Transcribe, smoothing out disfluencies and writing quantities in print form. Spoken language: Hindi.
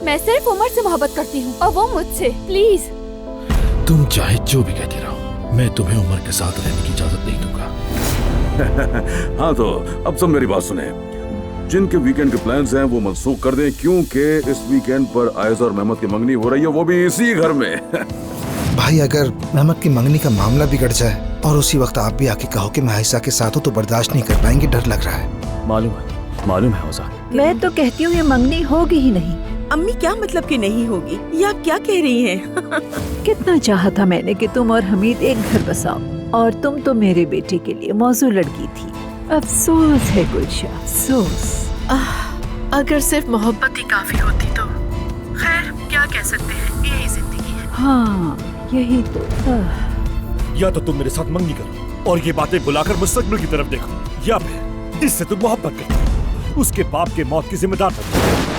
मैं सिर्फ उमर से मोहब्बत करती हूँ और वो मुझसे। प्लीज। तुम चाहे जो भी कहती रहो, मैं तुम्हें उमर के साथ रहने की इजाजत नहीं दूंगा। हाँ तो अब सब मेरी बात सुने। जिनके वीकेंड के प्लान्स हैं वो मनसूख कर दें, क्योंकि इस वीकेंड पर आयेज़ा और मेहमद की मंगनी हो रही है, वो भी इसी घर में। भाई अगर मेहमद की मंगनी का मामला बिगड़ जाए और उसी वक्त आप भी आके कहो कि मैं आयेज़ा के साथ हूँ तो बर्दाश्त नहीं कर पाएंगे, डर लग रहा है। मालूम है ओज़ान। मैं तो कहती हूँ ये मंगनी होगी ही नहीं। अम्मी क्या मतलब कि नहीं होगी, ये आप क्या कह रही हैं? कितना चाहा था मैंने कि तुम और हमीद एक घर बसाओ, और तुम तो मेरे बेटे के लिए मौजू लड़की थी। अफसोस है गुलशा, अफसोस। अगर सिर्फ मोहब्बत ही काफी होती तो खैर क्या कह सकते हैं, यही जिंदगी है। हाँ यही तो। या तो तुम मेरे साथ मंगनी करो और ये बातें बुलाकर मुस्तकबिल की तरफ देखो, या फिर जिससे तुम मोहब्बत करते हो उसके बाप के मौत की जिम्मेदार बनो।